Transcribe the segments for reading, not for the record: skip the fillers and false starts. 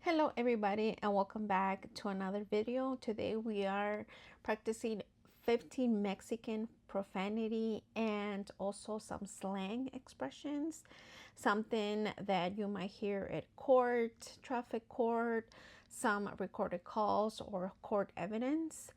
Hello everybody and welcome back to another video. Today we are practicing 15 Mexican profanity and also some slang expressions. Something that you might hear at court, traffic court, some recorded calls or court evidence.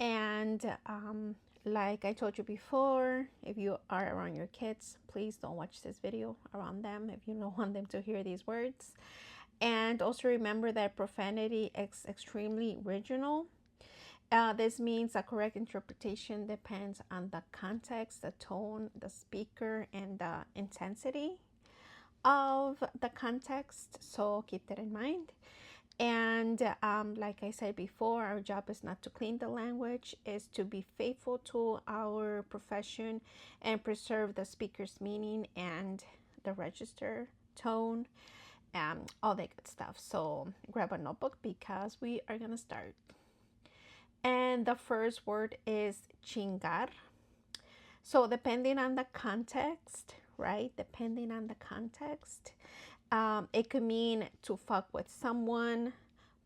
And like I told you before, if you are around your kids, please don't watch this video around them if you don't want them to hear these words. And also remember that profanity is extremely regional. This means a correct interpretation depends on the context, the tone, the speaker, and the intensity of the context. So keep that in mind. And like I said before, our job is not to clean the language, is to be faithful to our profession and preserve the speaker's meaning and the register tone, all that good stuff. So grab a notebook because we are gonna start. And the first word is chingar. So depending on the context, right? Depending on the context, it could mean to fuck with someone,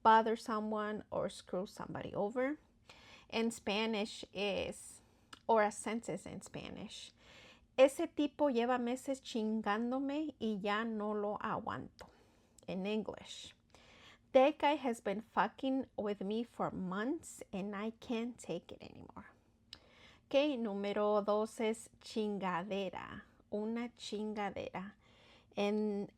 bother someone, or screw somebody over. In Spanish is, or a sentence in Spanish, ese tipo lleva meses chingándome y ya no lo aguanto. In English, that guy has been fucking with me for months and I can't take it anymore. Okay, número dos es chingadera, una chingadera. And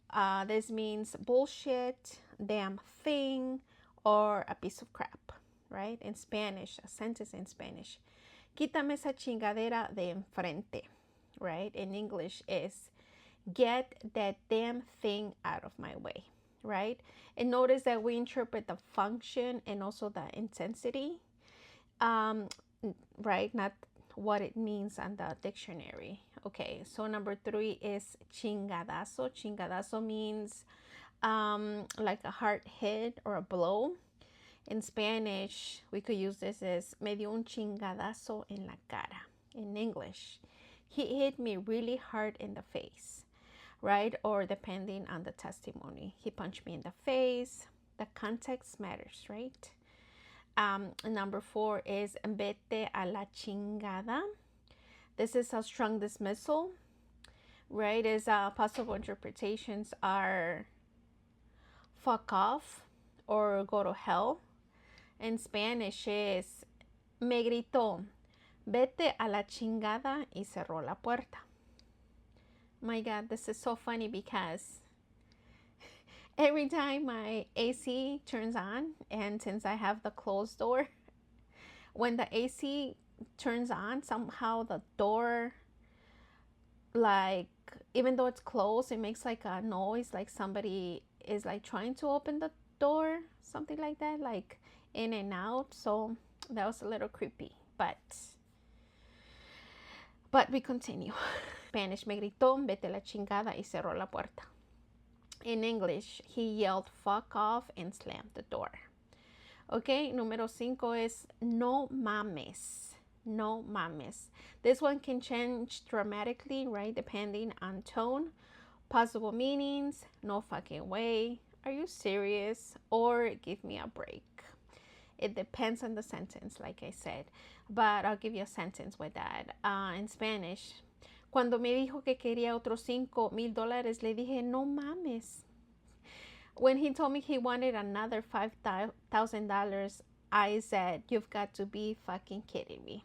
this means bullshit, damn thing, or a piece of crap, right? In Spanish, a sentence in Spanish. Quítame esa chingadera de enfrente, right? In English is get that damn thing out of my way, right? And notice that we interpret the function and also the intensity, right? Not what it means on the dictionary. Okay, so number three is chingadazo. Chingadazo means like a hard hit or a blow. In Spanish, we could use this as me dio un chingadazo en la cara. In English, he hit me really hard in the face, right? Or depending on the testimony, he punched me in the face. The context matters, right? Number four is vete a la chingada. This is a strong dismissal, right? As possible interpretations are fuck off or go to hell. In Spanish is me gritó, vete a la chingada y cerró la puerta. My God, this is so funny because every time my AC turns on, and since I have the closed door, when the AC turns on, somehow the door, like, even though it's closed, it makes like a noise, like somebody is like trying to open the door, something like that, like in and out. So that was a little creepy, but we continue. Spanish, me gritó, vete la chingada y cerró la puerta. In English, he yelled fuck off and slammed the door. Okay, número 5 is no mames. No mames. This one can change dramatically, right? Depending on tone. Possible meanings, no fucking way, are you serious, or give me a break. It depends on the sentence, like I said, but I'll give you a sentence with that. In Spanish, cuando me dijo que quería otros $5,000, le dije, no mames. When he told me he wanted another $5,000, I said, you've got to be fucking kidding me.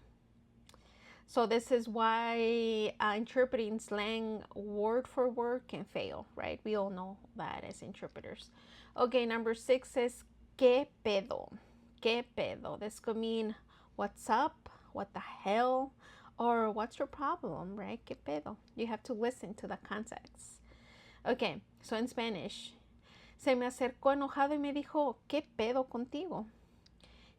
So this is why interpreting slang word for word can fail, right? We all know that as interpreters. Okay, number 6 is que pedo. Que pedo. This could mean what's up, what the hell, or what's your problem, right? Que pedo. You have to listen to the context. Okay, so in Spanish, se me acercó enojado y me dijo, ¿qué pedo contigo?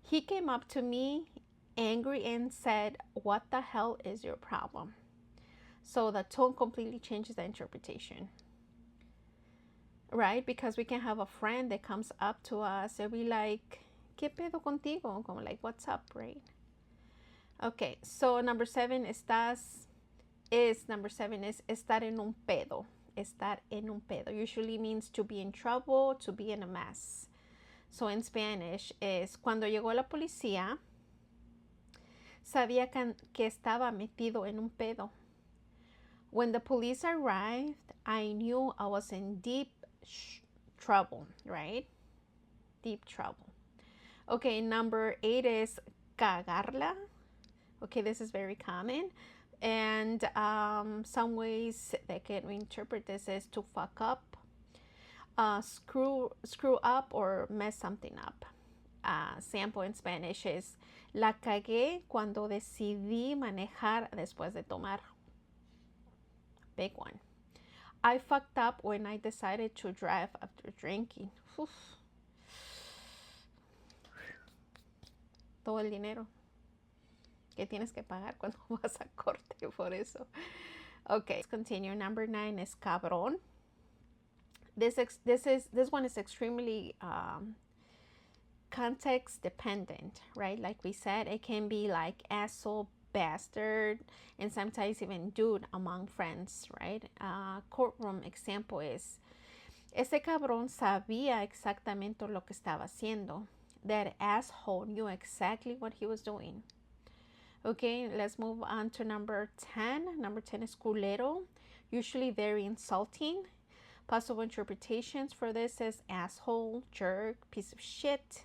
He came up to me angry and said, what the hell is your problem? So the tone completely changes the interpretation, right? Because we can have a friend that comes up to us and be like, ¿qué pedo contigo? Como like, what's up, right? Okay, so number 7 is estar en un pedo. Estar en un pedo usually means to be in trouble, to be in a mess. So in Spanish is cuando llegó la policía, sabía que estaba metido en un pedo. When the police arrived, I knew I was in deep trouble, right? Deep trouble. Okay, number 8 is cagarla. Okay, this is very common. And some ways that can reinterpret this is to fuck up, screw up, or mess something up. Sample in Spanish is la cagué cuando decidí manejar después de tomar. Big one. I fucked up when I decided to drive after drinking. Uf. Todo el dinero que tienes que pagar cuando vas a corte por eso. Okay, let's continue. Number 9 is cabrón. This one is extremely context dependent, right? Like we said, it can be like asshole, bastard, and sometimes even dude among friends, right? Courtroom example is, ese cabrón sabía exactamente lo que estaba haciendo. That asshole knew exactly what he was doing. Okay, let's move on to number 10. Number 10 is culero, usually very insulting. Possible interpretations for this is asshole, jerk, piece of shit.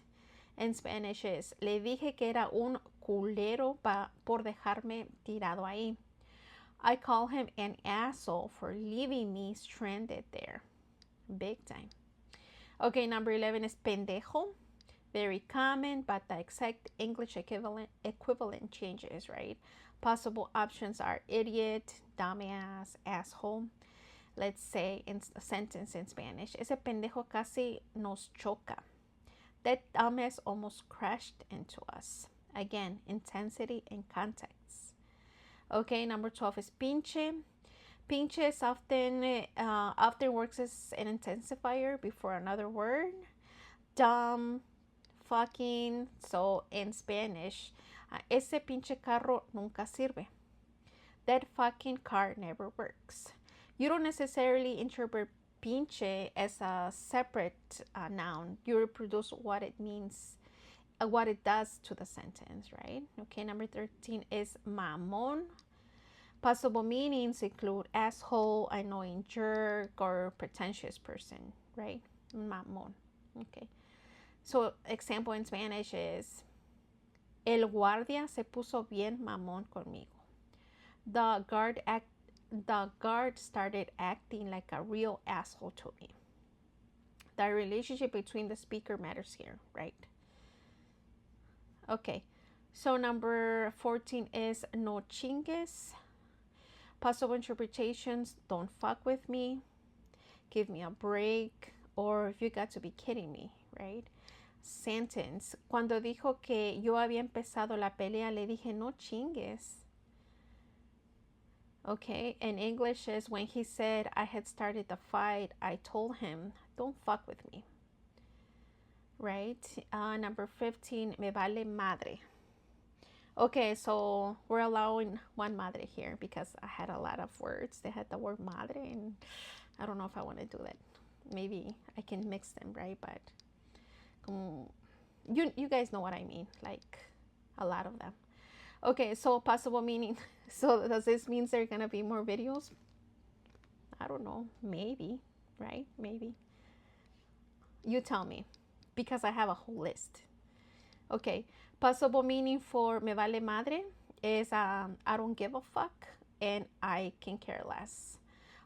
In Spanish is, le dije que era un culero por dejarme tirado ahí. I call him an asshole for leaving me stranded there. Big time. Okay, number 11 is pendejo. Very common, but the exact English equivalent changes, right? Possible options are idiot, dumbass, asshole. Let's say in a sentence in Spanish, ese pendejo casi nos choca. That dumbass almost crashed into us. Again, intensity and context. Okay, number 12 is pinche. Pinche is often works as an intensifier before another word. Dumb, fucking. So in Spanish, ese pinche carro nunca sirve. That fucking car never works. You don't necessarily interpret pinche as a separate noun. You reproduce what it means, what it does to the sentence, right? Okay, number 13 is mamón. Possible meanings include asshole, annoying jerk, or pretentious person, right? Mamón. Okay. So example in Spanish is, el guardia se puso bien mamón conmigo. The guard started acting like a real asshole to me. The relationship between the speaker matters here, right? Okay, so number 14 is no chingues. Possible interpretations, don't fuck with me, give me a break, or if you got to be kidding me, right? Sentence, cuando dijo que yo había empezado la pelea, le dije no chingues. Okay, in English is, when he said I had started the fight, I told him, don't fuck with me. Right? Number 15, me vale madre. Okay, so we're allowing one madre here because I had a lot of words. They had the word madre, and I don't know if I want to do that. Maybe I can mix them, right? But you guys know what I mean, like a lot of them. Okay, so possible meaning. So does this mean there are gonna be more videos? I don't know, maybe, right? Maybe. You tell me, because I have a whole list. Okay, possible meaning for me vale madre is I don't give a fuck and I can care less.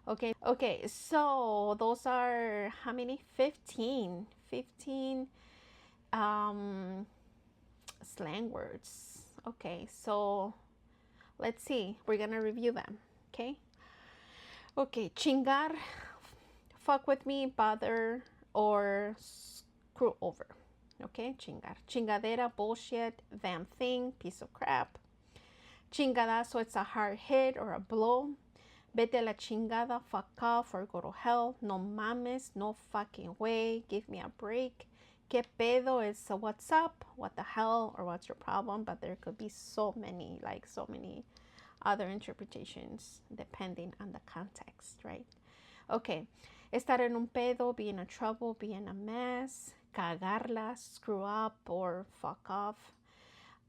Okay, so those are how many? 15 slang words. Okay, so let's see. We're gonna review them. Okay, chingar, fuck with me, bother, or screw over. Okay, chingar. Chingadera, bullshit, damn thing, piece of crap. Chingadazo, it's a hard hit or a blow. Vete a la chingada, fuck off or go to hell. No mames, no fucking way, give me a break. Que pedo is what's up, what the hell, or what's your problem, but there could be so many other interpretations depending on the context, right? Okay, Estar en un pedo, be in a trouble, be in a mess. Cagarla, screw up or fuck off.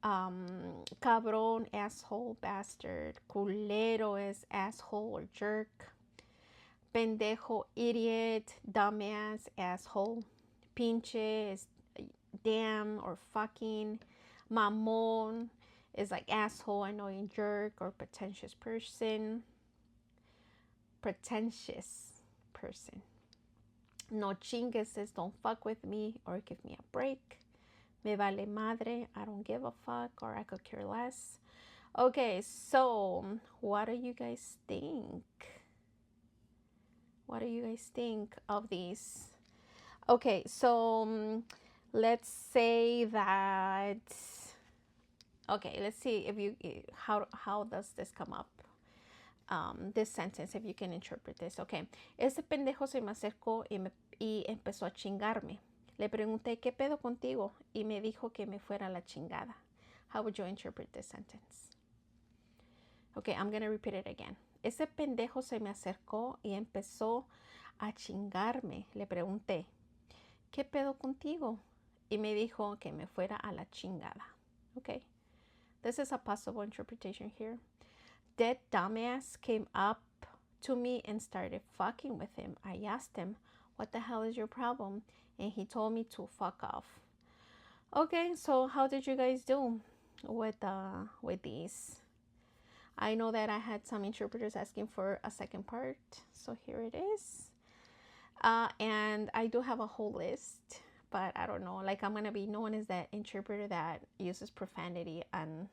Cabrón, asshole, bastard. Culero is asshole or jerk. Pendejo, idiot. Dumbass, asshole. Pinche is damn or fucking. Mamón is like asshole, annoying jerk, or pretentious person. Pretentious person. No chingues says don't fuck with me or give me a break. Me vale madre, I don't give a fuck, or I could care less. Okay, so what do you guys think? What do you guys think of these? Okay, so let's say that. Okay, let's see if you how does this come up. This sentence, if you can interpret this. Okay, ese pendejo se me acercó y empezó a chingarme. Le pregunté qué pedo contigo y me dijo que me fuera a la chingada. How would you interpret this sentence? Okay, I'm gonna repeat it again. Ese pendejo se me acercó y empezó a chingarme. Le pregunté ¿qué pedo contigo? Y me dijo que me fuera a la chingada. Okay, this is a possible interpretation here. That dumbass came up to me and started fucking with him. I asked him, what the hell is your problem? And he told me to fuck off. Okay, so how did you guys do with these? I know that I had some interpreters asking for a second part, so here it is. And I do have a whole list, but I don't know, like I'm gonna be known as that interpreter that uses profanity on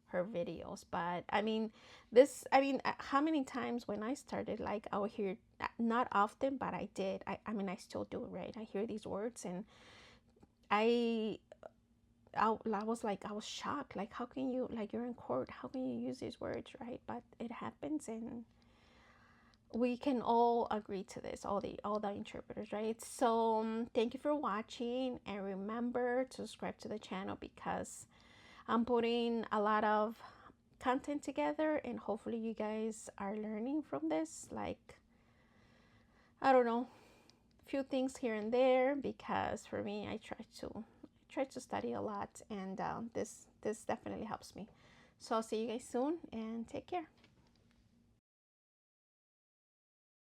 her videos. But I mean how many times when I started, like I would hear, not often, but I did, I mean I still do it, right? I hear these words and I was like, I was shocked, like how can you, like you're in court, how can you use these words, right? But it happens, and we can all agree to this, all the interpreters, right? So thank you for watching, and remember to subscribe to the channel because I'm putting a lot of content together, and hopefully you guys are learning from this, like I don't know, a few things here and there, because for me I try to study a lot, and this definitely helps me. So I'll see you guys soon, and take care.